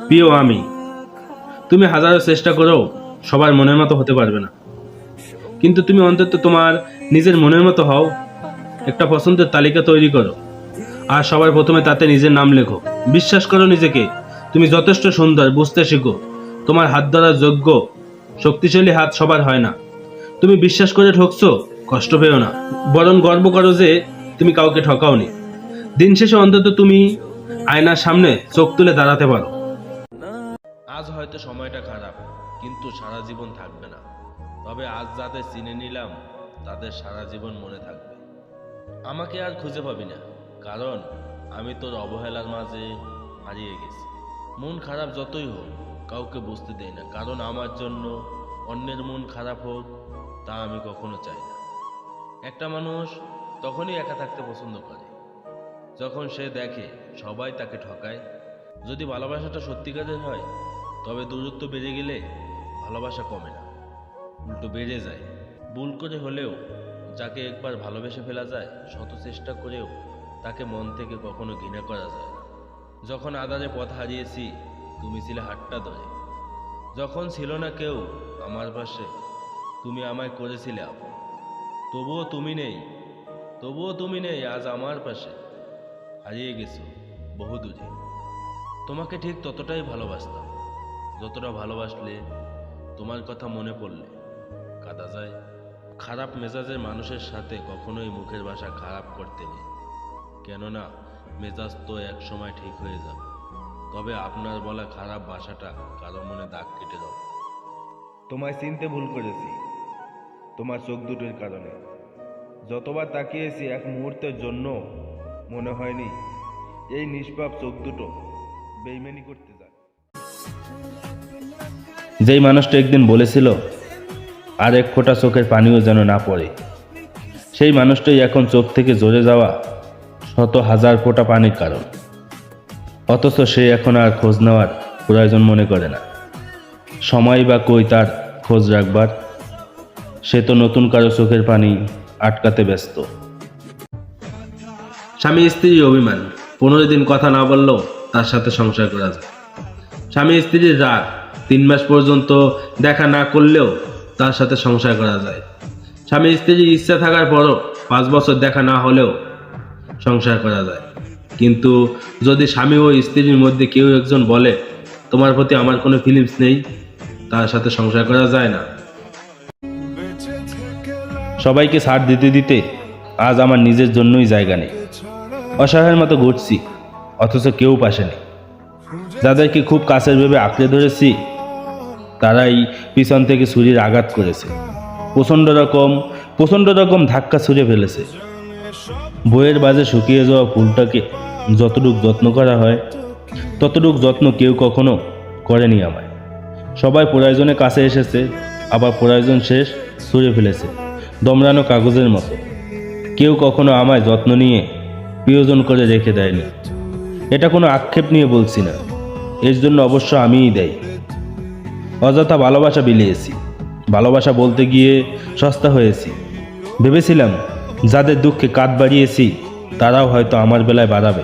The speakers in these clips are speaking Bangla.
প্রিয় আমি, তুমি হাজারো চেষ্টা করেও সবার মনের মতো হতে পারবে না, কিন্তু তুমি অন্তত তোমার নিজের মনের মতো হও। একটা পছন্দের তালিকা তৈরি করো আর সবার প্রথমে তাতে নিজের নাম লেখো। বিশ্বাস করো নিজেকে, তুমি যথেষ্ট সুন্দর। বুঝতে শিখো তোমার হাত ধরার যোগ্য শক্তিশালী হাত সবার হয় না। তুমি বিশ্বাস করে ঠকছো, কষ্ট পেও না, বরং গর্ব করো যে তুমি কাউকে ঠকাওনি। দিন শেষে অন্তত তুমি আয়নার সামনে চোখ তুলে দাঁড়াতে পারো। আজ হয়তো সময়টা খারাপ, কিন্তু সারা জীবন থাকবে না। তবে আজ যাদের চিনে নিলাম তাদের সারা জীবন মনে থাকবে। আমাকে আর খুঁজে পাবি না, কারণ আমি তোর অবহেলার মাঝে হারিয়ে গেছি। মন খারাপ যতই হোক কাউকে বুঝতে দেই না, কারণ আমার জন্য অন্যের মন খারাপ হোক তা আমি কখনো চাই না। একটা মানুষ তখনই একা থাকতে পছন্দ করে যখন সে দেখে সবাই তাকে ঠকায়। যদি ভালোবাসাটা সত্যিকারের হয় তবে দূরত্ব বেড়ে গেলে ভালোবাসা কমে না, উল্টো বেড়ে যায়। ভুল করে হলেও যাকে একবার ভালোবেসে ফেলা যায়, শত চেষ্টা করেও তাকে মন থেকে কখনো ঘৃণা করা যায় না। যখন আধারে পথ হারিয়েছি তুমি ছিলে হাতটা ধরে, যখন ছিল না কেউ আমার পাশে তুমি আমায় করেছিলে আপন। তবুও তুমি নেই আজ আমার পাশে, হারিয়ে গেছো বহু দূরে। তোমাকে ঠিক ততটাই ভালোবাসতাম যতটা ভালোবাসলে তোমার কথা মনে পড়লে কাঁদা যায়। খারাপ মেজাজের মানুষের সাথে কখনোই মুখের ভাষা খারাপ করতে নেই, কেননা মেজাজ তো এক সময় ঠিক হয়ে যাবে। তবে আপনার বলা খারাপ ভাষাটা কারো মনে দাগ কেটে দাও। তোমায় চিনতে ভুল করেছি তোমার চোখ দুটোর কারণে। যতবার তাকিয়েছি এক মুহূর্তের জন্য মনে হয়নি এই নিষ্পাপ চোখ দুটো বেইমানি করতে যায়। যেই মানুষটা একদিন বলেছিল আর এক ফোঁটা চোখের পানিও যেন না পড়ে, সেই মানুষটাই এখন চোখ থেকে ঝরে যাওয়া শত হাজার ফোঁটা পানির কারণ। অথচ সে এখন আর খোঁজ নেওয়ার প্রয়োজন মনে করে না। সময় বা কই তার খোঁজ রাখবার, সে তো নতুন কারো চোখের পানি আটকাতে ব্যস্ত। স্বামী স্ত্রীর অভিমান, 15 দিন কথা না বললেও তার সাথে সংসার করা যায়। স্বামী স্ত্রীর রাগ, 3 মাস পর্যন্ত দেখা না করলেও তার সাথে সংসার করা যায়। স্বামী স্ত্রীর ইচ্ছা থাকার পরও 5 বছর দেখা না হলেও সংসার করা যায়। কিন্তু যদি স্বামী ও স্ত্রীর মধ্যে কেউ একজন বলে তোমার প্রতি আমার কোনো ফিলিংস নেই, তার সাথে সংসার করা যায় না। সবাইকে ছাড় দিতে দিতে আজ আমার নিজের জন্যই জায়গা নেই। অসহায়ের মতো ঘুরছি, অথচ কেউ পাশে নেই। যাদেরকে খুব কাছের ভেবে আঁকড়ে ধরেছি তারাই পিছন থেকে ছুরির আঘাত করেছে, প্রচণ্ড রকম ধাক্কা ছুঁড়ে ফেলেছে। বইয়ের বাজে শুকিয়ে যাওয়া ফুলটাকে যতটুক যত্ন করা হয় ততটুক যত্ন কেউ কখনো করেনি আমায়। সবাই প্রয়োজনে কাছে এসেছে, আবার প্রয়োজন শেষ ছুঁড়ে ফেলেছে দমড়ানো কাগজের মতো। কেউ কখনো আমায় যত্ন নিয়ে প্রিয়জন করে রেখে দেয়নি। এটা কোনো আক্ষেপ নিয়ে বলছি না, এর জন্য অবশ্য আমিই দেই। অযথা ভালোবাসা বিলিয়েছি, ভালোবাসা বলতে গিয়ে সস্তা হয়েছি। ভেবেছিলাম যাদের দুঃখে কাঁধ বাড়িয়েছি তারাও হয়তো আমার বেলায় বাড়াবে,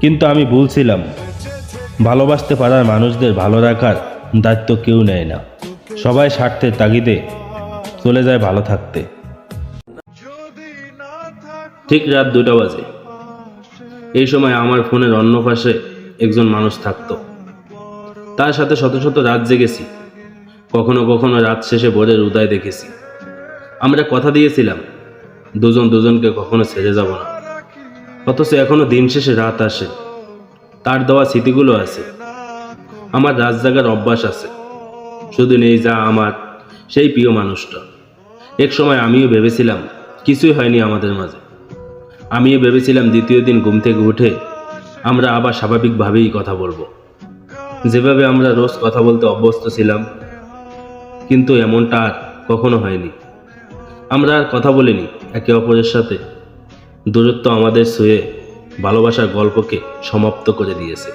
কিন্তু আমি ভুলছিলাম। ভালোবাসতে পারার মানুষদের ভালো রাখার দায়িত্ব কেউ নেয় না। সবাই স্বার্থের তাগিদে চলে যায় ভালো থাকতে। ঠিক রাত 2টা বাজে। এই সময় আমার ফোনের অন্য পাশে একজন মানুষ থাকতো। তার সাথে শত শত রাত জেগেছি, কখনো কখনো রাত শেষে ভোরের উদয় দেখেছি। আমরা কথা দিয়েছিলাম দুজন দুজনকে কখনো ছেড়ে যাব না, অথচ এখনো দিন শেষে রাত আসে। তার দেওয়া স্মৃতিগুলো আছে, আমার রাত জাগার অভ্যাস আছে, শুধু নেই যা আমার সেই প্রিয় মানুষটা। এক সময় আমিও ভেবেছিলাম কিছুই হয়নি আমাদের মাঝে। আমিও ভেবেছিলাম দ্বিতীয় দিন ঘুম থেকে উঠে আমরা আবার স্বাভাবিকভাবেই কথা বলবো, যেভাবে আমরা রোজ কথা বলতে অভ্যস্ত ছিলাম। কিন্তু এমনটা আর কখনো হয়নি। আমরা আর কথা বলিনি একে অপরের সাথে। দূরত্ব আমাদের ছুঁয়ে ভালোবাসার গল্পকে সমাপ্ত করে দিয়েছে।